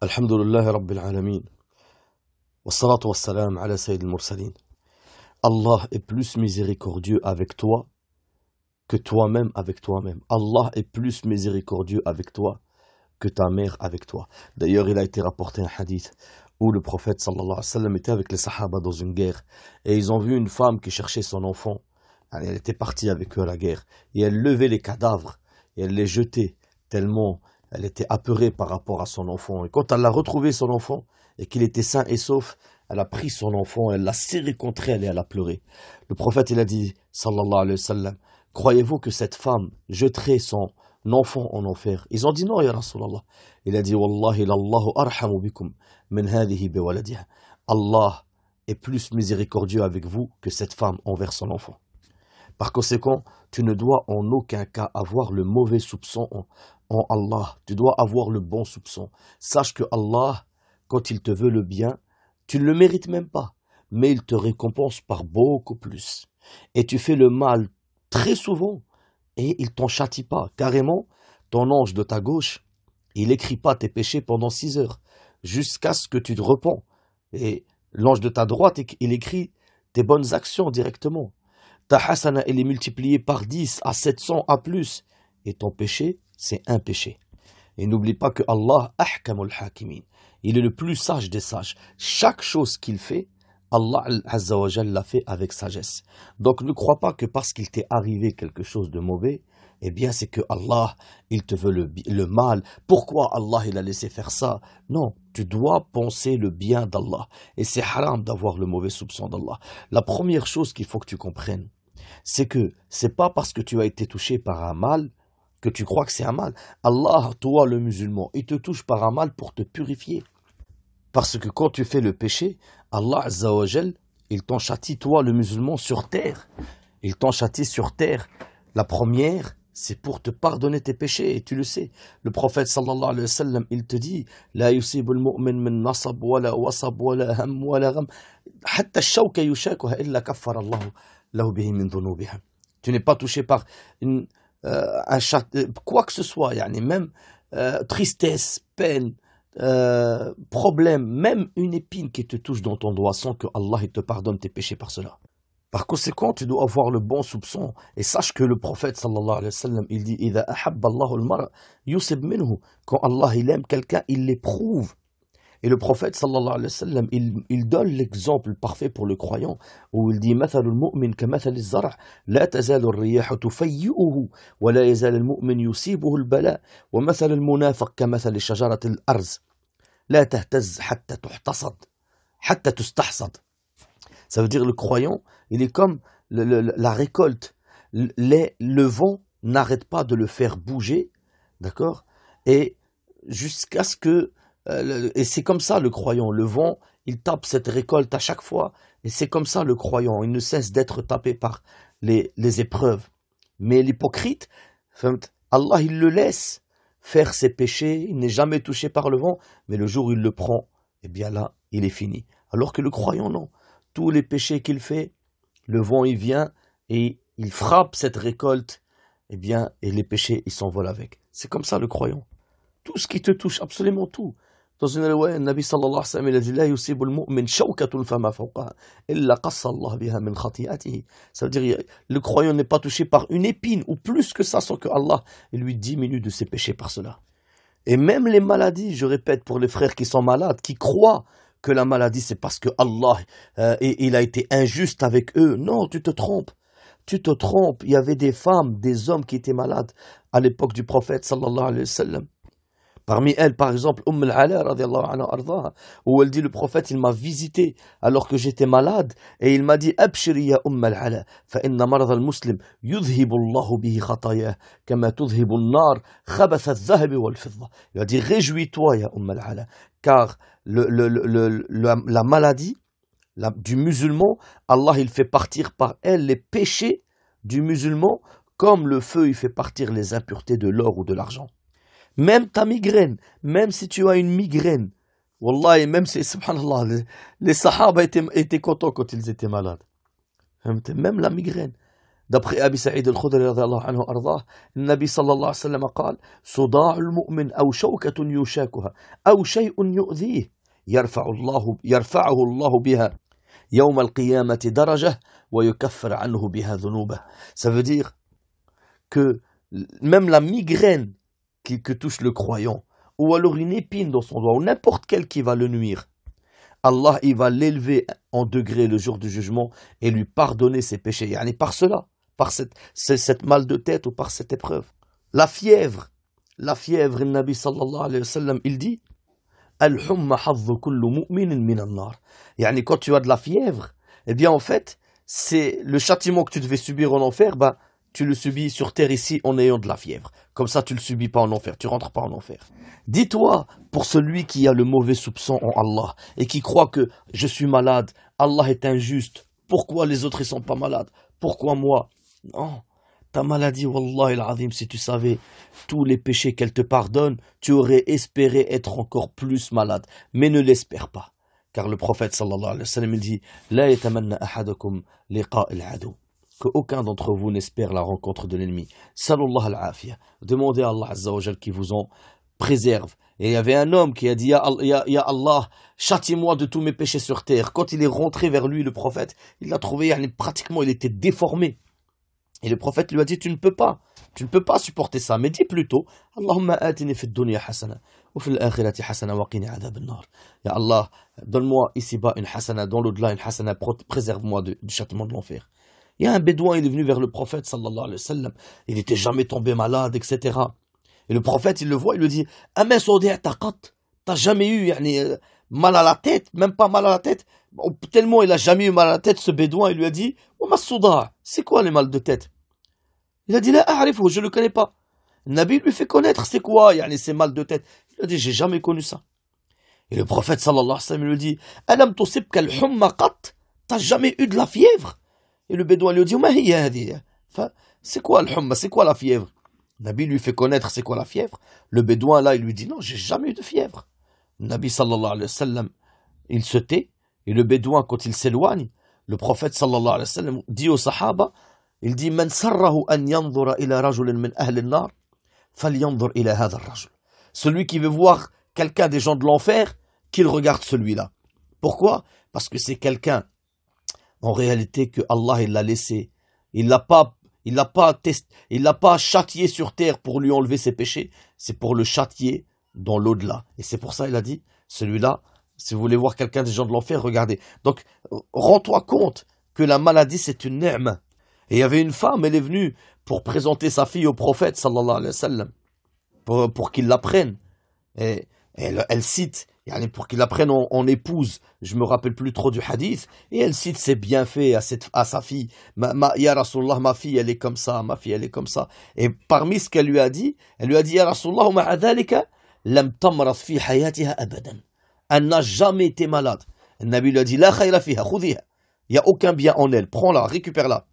Alhamdulillah Rabbil Alamin. Wassalatu wassalam ala Sayyid al-Mursalin. Allah est plus miséricordieux avec toi que toi-même avec toi-même. Allah est plus miséricordieux avec toi que ta mère avec toi. D'ailleurs, il a été rapporté un hadith où le prophète sallallahu alayhi wa sallam était avec les sahaba dans une guerre et ils ont vu une femme qui cherchait son enfant. Elle était partie avec eux à la guerre et elle levait les cadavres et elle les jetait tellement elle était apeurée par rapport à son enfant. Et quand elle a retrouvé son enfant et qu'il était sain et sauf, elle a pris son enfant, elle l'a serré contre elle et elle a pleuré. Le prophète, il a dit, sallallahu alayhi wa sallam, croyez-vous que cette femme jetterait son enfant en enfer? Ils ont dit non, ya Rasulallah. Il a dit, Wallahi lallahu arhamu bikum min hadihi biwaladiha. Allah est plus miséricordieux avec vous que cette femme envers son enfant. Par conséquent, tu ne dois en aucun cas avoir le mauvais soupçon en Allah. Tu dois avoir le bon soupçon. Sache que Allah, quand il te veut le bien, tu ne le mérites même pas, mais il te récompense par beaucoup plus. Et tu fais le mal très souvent et il t'en châtie pas. Carrément, ton ange de ta gauche, il écrit pas tes péchés pendant 6 heures, jusqu'à ce que tu te repens. Et l'ange de ta droite, il écrit tes bonnes actions directement. Ta hasana, elle est multipliée par 10 à 700 à plus. Et ton péché, c'est un péché. Et n'oublie pas que Allah, ahkamul hakimin. Il est le plus sage des sages. Chaque chose qu'il fait, Allah Azza wa Jal l'a fait avec sagesse. Donc ne crois pas que parce qu'il t'est arrivé quelque chose de mauvais, eh bien c'est que Allah, il te veut le mal. Pourquoi Allah, il a laissé faire ça? Non, tu dois penser le bien d'Allah. Et c'est haram d'avoir le mauvais soupçon d'Allah. La première chose qu'il faut que tu comprennes, c'est que c'est pas parce que tu as été touché par un mal que tu crois que c'est un mal. Allah, toi le musulman, il te touche par un mal pour te purifier. Parce que quand tu fais le péché, Allah Azza wa Jal, il t'en châtie, toi le musulman, sur terre. Il t'en châtie sur terre. La première, c'est pour te pardonner tes péchés, et tu le sais. Le prophète sallallahu alayhi wa sallam, il te dit, La yusibul mu'min min nasab, wala wasab, wala ham, wala gham, hatta shawka yushakuha illa kaffar Allahu lahu bihi min dhunubiha. Tu n'es pas touché par quoi que ce soit, yani, même tristesse, peine, problème, même une épine qui te touche dans ton doigt sans que Allah te pardonne tes péchés par cela. Par conséquent, tu dois avoir le bon soupçon. Et sache que le prophète sallallahu alayhi wa sallam, il dit إِذَا أَحَبَّ اللَّهُ الْمَرْءَ يُصِبْ مِنْهُ. Quand Allah il aime quelqu'un, il l'éprouve. Et le prophète sallallahu alayhi wa sallam, il donne l'exemple parfait pour le croyant, où il dit مثل المؤمن كمثل الزرع لا تزال الرياح تفيئه ولا يزال المؤمن يصيبه البلاء ومثل المنافق كمثل شجرة الأرز لا تهتز حتى تحتصد حتى تستحصد. Ça veut dire le croyant, il est comme la récolte. Le vent n'arrête pas de le faire bouger, d'accord? Et jusqu'à ce que et c'est comme ça le croyant, le vent, il tape cette récolte à chaque fois, et c'est comme ça le croyant, il ne cesse d'être tapé par les épreuves. Mais l'hypocrite, Allah il le laisse faire ses péchés, il n'est jamais touché par le vent, mais le jour où il le prend, eh bien là, il est fini. Alors que le croyant, non. Tous les péchés qu'il fait, le vent il vient et il frappe cette récolte, eh bien, et les péchés ils s'envolent avec. C'est comme ça le croyant. Tout ce qui te touche, absolument tout. Dans une riwaya, le Nabi sallallahu alayhi wa sallam, il a dit La yusibu al-mu'min shawkatun fama fawqaha illa qassa Allah biha min khati'atihi. Ça veut dire le croyant n'est pas touché par une épine ou plus que ça sans que Allah lui diminue de ses péchés par cela. Et même les maladies, je répète pour les frères qui sont malades, qui croient que la maladie c'est parce que Allah il a été injuste avec eux. Non, tu te trompes. Tu te trompes. Il y avait des femmes, des hommes qui étaient malades à l'époque du prophète sallallahu alayhi wa sallam. Parmi elles, par exemple, al-Ala radiyallahu anha ardaha, où elle dit le prophète, il m'a visité alors que j'étais malade et il m'a dit Abshiri ya al-Ala, fa inna marad al-muslim yudhibu Allahu bihi khatayah kama tudhibu an-nar khabath al-dhahab wal-fidda. Il a dit réjouis-toi ya al-Ala, car la maladie du musulman, Allah il fait partir par elle les péchés du musulman comme le feu il fait partir les impuretés de l'or ou de l'argent. Même ta migraine, même si tu as une migraine, Wallah, même si, subhanallah, les sahaba étaient contents quand ils étaient malades. Même la migraine. D'après Abi Sa'id al-Khudri radiyallahu anhu ardah, le Nabi sallallahu alayhi wa sallam قال صداع المؤمن أو شوكة يشاكها أو شيء يؤذيه يرفعه الله بها يوم القيامة درجة ويكفر عنه بها ذنوبه. Ça veut dire que même la migraine que touche le croyant, ou alors une épine dans son doigt, ou n'importe quel qui va le nuire, Allah il va l'élever en degré le jour du jugement et lui pardonner ses péchés. Yani par cela, par cette mal de tête ou par cette épreuve. La fièvre, le Nabi sallallahu alayhi wa sallam, il dit Al-humma hadhu kullu mu'minin min an-nar. Yani quand tu as de la fièvre, eh bien en fait, c'est le châtiment que tu devais subir en enfer, bah, tu le subis sur terre ici en ayant de la fièvre. Comme ça, tu le subis pas en enfer, tu rentres pas en enfer. Dis-toi, pour celui qui a le mauvais soupçon en Allah et qui croit que je suis malade, Allah est injuste, pourquoi les autres ils sont pas malades? Pourquoi moi? Non, ta maladie, Wallah al-Azim, si tu savais tous les péchés qu'elle te pardonne, tu aurais espéré être encore plus malade. Mais ne l'espère pas. Car le prophète sallallahu alayhi wa sallam il dit La yatamanna ahadukum liqa al-adu. Qu'aucun d'entre vous n'espère la rencontre de l'ennemi. Sallallahu al-afiyah. Demandez à Allah Azza wa Jal qui vous en préserve. Et il y avait un homme qui a dit Ya Allah, châtie-moi de tous mes péchés sur terre. Quand il est rentré vers lui, le prophète, il l'a trouvé, pratiquement, il était déformé. Et le prophète lui a dit, tu ne peux pas supporter ça, mais dis plutôt, Allahumma atini fi dunya hasana, wa fil akhirati hasana, wa qini adhab an-nar. Ya Allah, donne-moi ici-bas une hasana, dans l'au-delà une hasana, préserve-moi du châtiment de l'enfer. Il y a un bédouin, il est venu vers le prophète, sallallahu alayhi wa sallam, il n'était jamais tombé malade, etc. Et le prophète, il le voit, il lui dit, Ama sawdi' taqat, t'as jamais eu mal à la tête, même pas mal à la tête, tellement il a jamais eu mal à la tête, ce bédouin, il lui a dit, Wama souda', c'est quoi les mal de tête? Il a dit, la a'rifu, je le connais pas. Le Nabi lui fait connaître, c'est quoi, ces mal de tête? Il a dit, j'ai jamais connu ça. Et le prophète, sallallahu alayhi wa sallam, lui dit, Alam tusibka al-humma qat, t'as jamais eu de la fièvre? Et le bédouin lui dit, Ma hiya hadi, c'est quoi al-humma, c'est quoi la fièvre? Le Nabi lui fait connaître, c'est quoi la fièvre? Le bédouin, là, il lui dit, non, j'ai jamais eu de fièvre. Le Nabi, sallallahu alayhi wa sallam, il se tait, et le bédouin, quand il s'éloigne, le prophète, sallallahu alayhi wa sallam, dit aux sahaba, il dit, Man sarrahu an yanzura ila rajulin min ahli an-nar, falyanzur ila hadha ar-rajul. Celui qui veut voir quelqu'un des gens de l'enfer, qu'il regarde celui-là. Pourquoi? Parce que c'est quelqu'un, en réalité, que Allah, il l'a laissé. Il l'a pas châtié sur terre pour lui enlever ses péchés. C'est pour le châtier dans l'au-delà. Et c'est pour ça, il a dit, celui-là, si vous voulez voir quelqu'un des gens de l'enfer, regardez. Donc, rends-toi compte que la maladie, c'est une ni'ma. Et il y avait une femme, elle est venue pour présenter sa fille au prophète, sallallahu alayhi wa sallam, pour qu'il la prenne. Et elle cite, pour qu'il la prenne en épouse, je me rappelle plus trop du hadith, et elle cite ses bienfaits à sa fille. Ya Rasulallah, ma fille elle est comme ça, ma fille elle est comme ça. Et parmi ce qu'elle lui a dit, Ya Rasulallah, ma'a dhalika, lam tamrat fi hayatiha abadan. Elle n'a jamais été malade. Le Nabi lui a dit, la khayra fiha, khudhiha. Il n'y a aucun bien en elle, prends-la, récupère-la.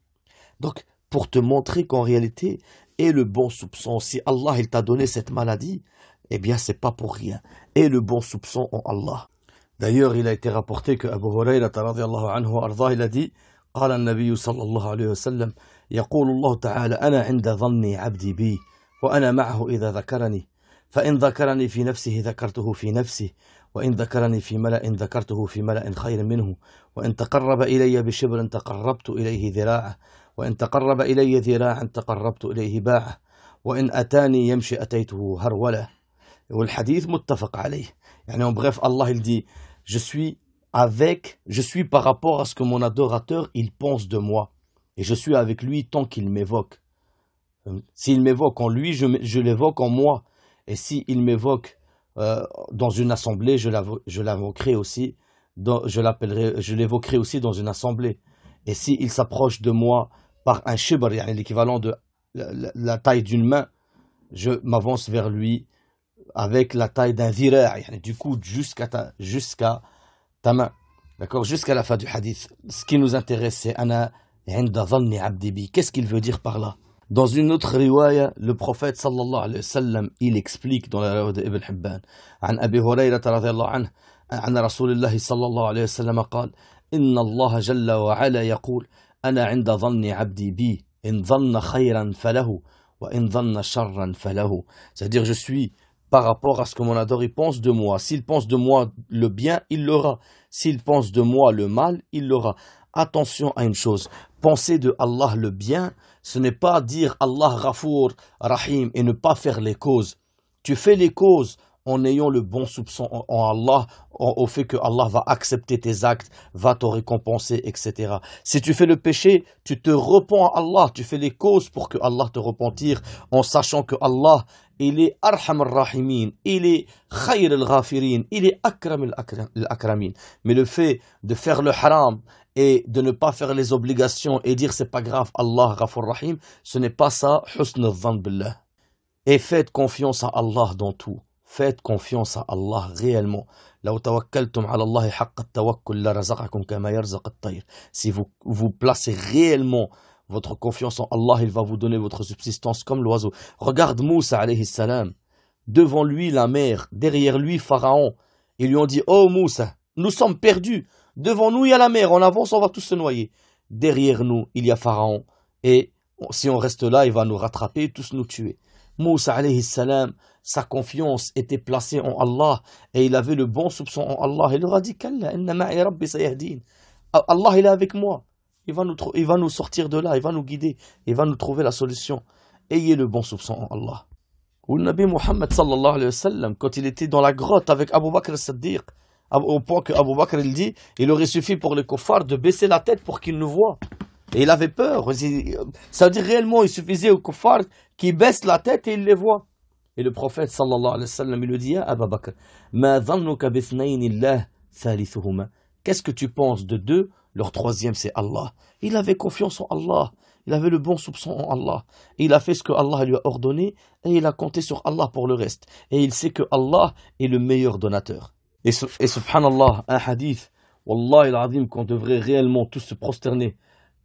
Donc, pour te montrer qu'en réalité, et le bon soupçon, si Allah il t'a donné cette maladie, eh bien c'est pas pour rien. Et le bon soupçon en Allah. D'ailleurs, il a été rapporté que Abu Hurayrata radiyallahu anhu arda, il a dit, قال النبي صلى الله عليه وسلم يقول الله تعالى أنا عند ظني عبدي بي وأنا معه إذا ذكرني فإن ذكرني في نفسه ذكرته في نفسه وإن ذكرني في ملأ ذكرته في ملأ خير منه وإن تقرب إلي بشبر تقربت إليه ذراعه وإن تقرب إلي ذراعا تقربت إليه باعه وإن أتاني يمشي أتيته هرولة. والحديث متفق عليه. En bref, Allah il dit, je suis par rapport à ce que mon adorateur il pense de moi, et je suis avec lui tant qu'il m'évoque. S'il m'évoque en lui, je l'évoque en moi, et s'il m'évoque dans une assemblée, je l'évoquerai aussi dans une assemblée. Et s'il s'approche de moi par un shibr, l'équivalent de la taille d'une main, je m'avance vers lui avec la taille d'un dhira', du coude jusqu'à ta main. D'accord? Jusqu'à la fin du hadith. Ce qui nous intéresse, c'est Ana inda dhanni abdi bi. Qu'est-ce qu'il veut dire par là? Dans une autre riwaya, le prophète sallallahu alayhi wa sallam, il explique dans la riwaya d'Ibn Hibban, عن أبي هريرة رضي الله عنه عن رسول الله صلى الله عليه وسلم قال إن الله جل وعلا يقول أنا عند ظن عبدي بي إن ظن خيرا فله وإن ظن شرا فله. C'est-à-dire, je suis par rapport à ce que mon adore il pense de moi. S'il pense de moi le bien, il l'aura. S'il pense de moi le mal, il l'aura. Attention à une chose, penser de Allah le bien, ce n'est pas dire Allah Ghafour, Rahim et ne pas faire les causes. Tu fais les causes en ayant le bon soupçon en Allah, au fait que Allah va accepter tes actes, va te récompenser, etc. Si tu fais le péché, tu te repens à Allah, tu fais les causes pour que Allah te repentir, en sachant que Allah, il est Arham al-Rahimin, il est Khayr al-Ghafirin, il est Akram al-Akramin. Mais le fait de faire le haram et de ne pas faire les obligations et dire c'est pas grave, Allah Ghafur Rahim, ce n'est pas ça, husn al-dhann billah. Et faites confiance à Allah dans tout. Faites confiance à Allah réellement. Si vous placez réellement votre confiance en Allah, il va vous donner votre subsistance comme l'oiseau. Regarde Moussa alayhi salam. Devant lui la mer, derrière lui Pharaon. Ils lui ont dit, oh Moussa, nous sommes perdus. Devant nous il y a la mer, on avance, on va tous se noyer. Derrière nous il y a Pharaon. Et si on reste là, il va nous rattraper et tous nous tuer. Moussa alayhi salam, sa confiance était placée en Allah et il avait le bon soupçon en Allah. Il leur a dit, Kalla, inna ma'i rabbi sayahdin. Allah il est avec moi. Il va nous sortir de là, il va nous guider, il va nous trouver la solution. Ayez le bon soupçon en Allah. Ou le Nabi Muhammad sallallahu alayhi wa sallam, quand il était dans la grotte avec Abu Bakr al-Siddiq, au point que Abu Bakr il dit, il aurait suffi pour les kuffars de baisser la tête pour qu'ils nous voient. Et il avait peur. Ça veut dire réellement, il suffisait aux kuffars qu'ils baissent la tête et ils les voient. Et le prophète sallallahu alayhi wa sallam, il lui dit, Abu Bakr, ma dhannuka bithnayni thalithuhuma. Qu'est-ce que tu penses de deux? Leur troisième, c'est Allah. Il avait confiance en Allah. Il avait le bon soupçon en Allah. Et il a fait ce que Allah lui a ordonné et il a compté sur Allah pour le reste. Et il sait que Allah est le meilleur donateur. Et subhanallah, un hadith, Wallah il-Azim, qu'on devrait réellement tous se prosterner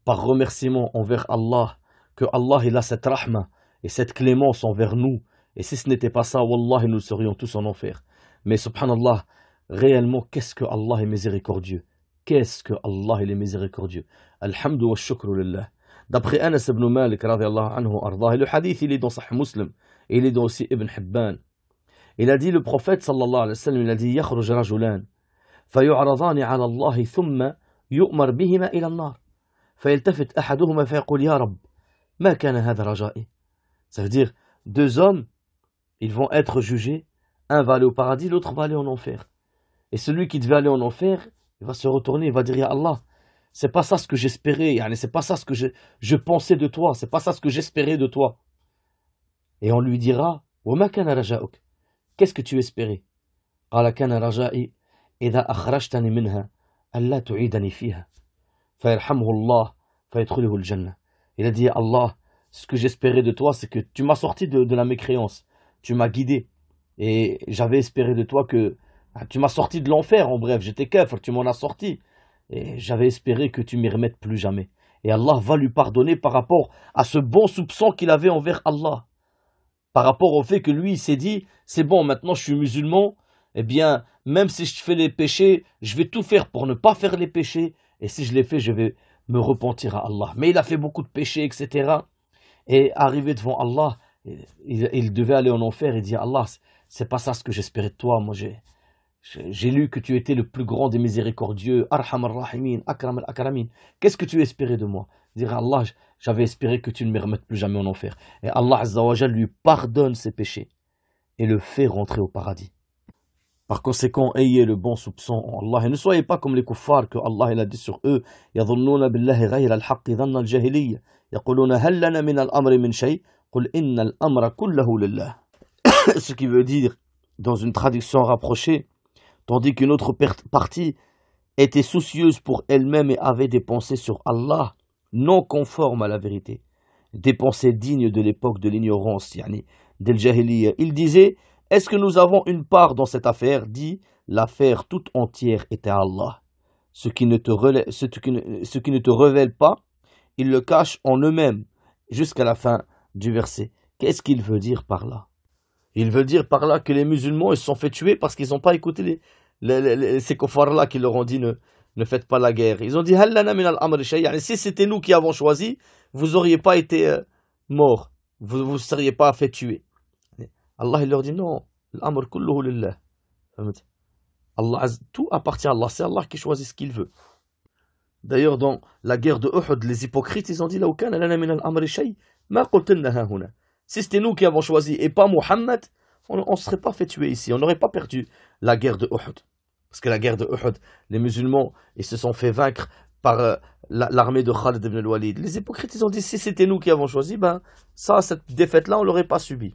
par remerciement envers Allah, que Allah il a cette rahma et cette clémence envers nous. Et si ce n'était pas ça, Wallah, nous serions tous en enfer. Mais subhanallah, réellement, qu'est-ce que Allah est miséricordieux? Qu'est-ce que Allah il est miséricordieux? Alhamdu wa shukru lillah. D'après Anas ibn Malik, radiallahu anhu, ardah, le hadith il est dans Sahih Muslim, et il est dans aussi Ibn Hibban. Il a dit, le prophète sallallahu alayhi wa sallam, il a dit, يخرج رجلان فيعرضان على الله ثم يؤمر بهما إلى النار فيلتفت أحدهما فيقول يا رب ما كان هذا رجائي. Ça veut dire, deux hommes, ils vont être jugés, un va aller au paradis, l'autre va aller en enfer. Et celui qui devait aller en enfer, il va se retourner, il va dire, ya Allah, c'est pas ça ce que j'espérais, c'est pas ça ce que je pensais de toi, c'est pas ça ce que j'espérais de toi. Et on lui dira, وَمَا كَانَ رَجَاؤُكَ, qu'est-ce que tu espérais? قال كان رجائي إذا أخرجتني منها ألا تعيدني فيها فيرحمه الله فيدخله الجنة. Il a dit, Allah, ce que j'espérais de toi, c'est que tu m'as sorti de la mécréance, tu m'as guidé, et j'avais espéré de toi que tu m'as sorti de l'enfer, en bref, j'étais kafir, tu m'en as sorti, et j'avais espéré que tu m'y remettes plus jamais. Et Allah va lui pardonner par rapport à ce bon soupçon qu'il avait envers Allah, par rapport au fait que lui il s'est dit, c'est bon, maintenant je suis musulman, eh bien, même si je fais les péchés, je vais tout faire pour ne pas faire les péchés, et si je les fais, je vais me repentir à Allah. Mais il a fait beaucoup de péchés, etc. Et arrivé devant Allah, il devait aller en enfer et dire, Allah, c'est pas ça ce que j'espérais de toi, moi j'ai lu que tu étais le plus grand des miséricordieux, Arham al-Rahimin, Akram al-Akramin. Qu'est-ce que tu espérais de moi? Dire, Allah, j'avais espéré que tu ne me remettes plus jamais en enfer. Et Allah Azza wa Jal lui pardonne ses péchés et le fait rentrer au paradis. Par conséquent, ayez le bon soupçon en Allah et ne soyez pas comme les kuffars que Allah il a dit sur eux. يظنون بالله غير الحق ظن الجاهلية يقولون هل لنا من الأمر من شيء قل إن الأمر كله لله. Ce qui veut dire, dans une traduction rapprochée, tandis qu'une autre partie était soucieuse pour elle-même et avait des pensées sur Allah non conformes à la vérité, des pensées dignes de l'époque de l'ignorance, del jahiliya. Il disait, est-ce que nous avons une part dans cette affaire? Dit, l'affaire toute entière est à Allah. Ce qui ne te révèle pas, ils le cachent en eux-mêmes, jusqu'à la fin du verset. Qu'est-ce qu'il veut dire par là? Il veut dire par là que les musulmans ils se sont fait tuer parce qu'ils n'ont pas écouté ces kuffars-là qui leur ont dit ne faites pas la guerre. Ils ont dit si c'était nous qui avons choisi, vous n'auriez pas été mort, vous ne seriez pas fait tuer. Allah il leur dit non, l'amr kulluhu lillah. Allah, tout appartient à Allah, c'est Allah qui choisit ce qu'il veut. D'ailleurs, dans la guerre de Uhud, les hypocrites, ils ont dit si c'était nous qui avons choisi et pas Muhammad, on ne serait pas fait tuer ici, on n'aurait pas perdu la guerre de Uhud. Parce que la guerre de Uhud, les musulmans, ils se sont fait vaincre par l'armée de Khalid ibn al-Walid. Les hypocrites, ils ont dit si c'était nous qui avons choisi, ben ça, cette défaite-là, on ne l'aurait pas subie.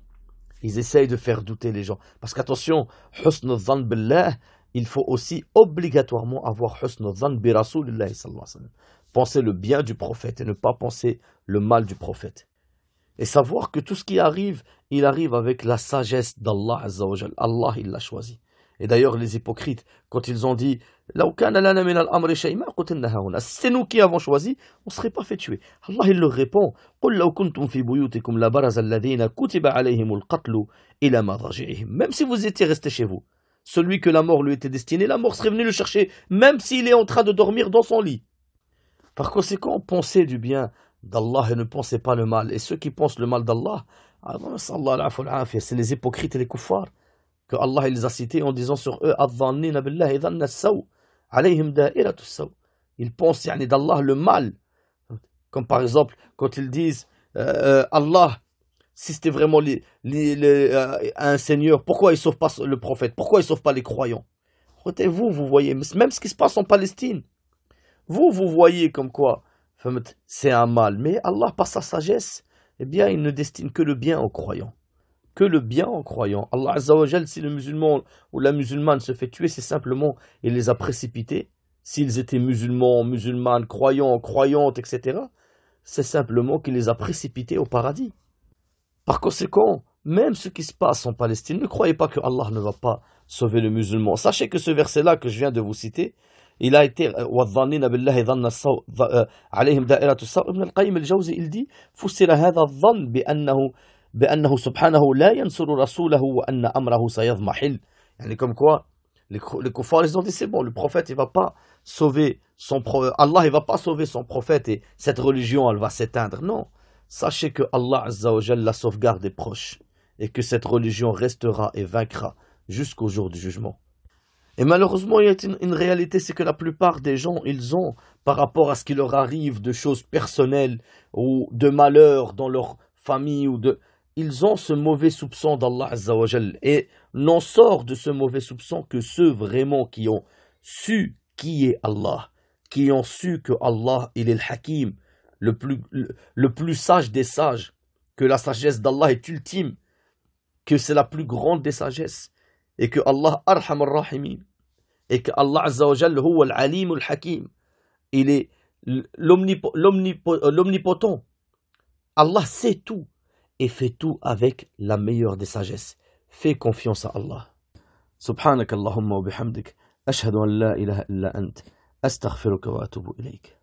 Ils essayent de faire douter les gens. Parce qu'attention, husn al-dhann billah, il faut aussi obligatoirement avoir husn al-dhann bi Rasulillah sallallahu alayhi wa sallam. Penser le bien du prophète et ne pas penser le mal du prophète. Et savoir que tout ce qui arrive, il arrive avec la sagesse d'Allah Azza wa Jal. Allah, il l'a choisi. Et d'ailleurs, les hypocrites, quand ils ont dit c'est nous qui avons choisi, on ne serait pas fait tuer. Allah, il leur répond même si vous étiez restés chez vous, celui que la mort lui était destinée, la mort serait venue le chercher, même s'il est en train de dormir dans son lit. Par conséquent, pensez du bien d'Allah et ne pensez pas le mal. Et ceux qui pensent le mal d'Allah, c'est les hypocrites et les kuffars que Allah il les a cités en disant sur eux ils pensent d'Allah le mal. Comme par exemple, quand ils disent Allah, si c'était vraiment un Seigneur, pourquoi il ne sauve pas le prophète? Pourquoi il ne sauve pas les croyants? Vous voyez, même ce qui se passe en Palestine, vous voyez comme quoi c'est un mal. Mais Allah, par sa sagesse, eh bien, il ne destine que le bien aux croyants. Que le bien en croyant. Allah Azza wa Jal, si le musulman ou la musulmane se fait tuer, c'est simplement, il les a précipités. S'ils étaient musulmans, musulmanes, croyants, croyantes, etc., c'est simplement qu'il les a précipités au paradis. Par conséquent, même ce qui se passe en Palestine, ne croyez pas que Allah ne va pas sauver le musulman. Sachez que ce verset-là que je viens de vous citer, il a été Ibn al-Qayyim al-Jawzi, il dit فسر هذا الظن بأنه سبحانه لا ينصر رسوله وأن أمره سيضمحل. Comme quoi, les kuffars, ils ont dit c'est bon, le prophète, il va pas sauver Allah, il va pas sauver son prophète et cette religion, elle va s'éteindre. Non, sachez que Allah Azza wa Jalla la sauvegarde est proche et que cette religion restera et vaincra jusqu'au jour du jugement. Et malheureusement, il y a une réalité, c'est que la plupart des gens, ils ont, par rapport à ce qui leur arrive de choses personnelles ou de malheurs dans leur famille ils ont ce mauvais soupçon d'Allah Azza wa Jal. Et n'en sort de ce mauvais soupçon que ceux vraiment qui ont su qui est Allah, qui ont su que Allah, il est le Hakim, le plus sage des sages, que la sagesse d'Allah est ultime, que c'est la plus grande des sagesses, et que Allah Arham al-Rahimin, et que Allah Azza wa Jal huwa al-Alim al-Hakim, il est l'omnipotent. Allah sait tout et fait tout avec la meilleure des sagesses. Fais confiance à Allah. Subhanak Allahumma wa bihamdik, ashhadu an la ilaha illa ant, astaghfiruka wa atubu ilayk.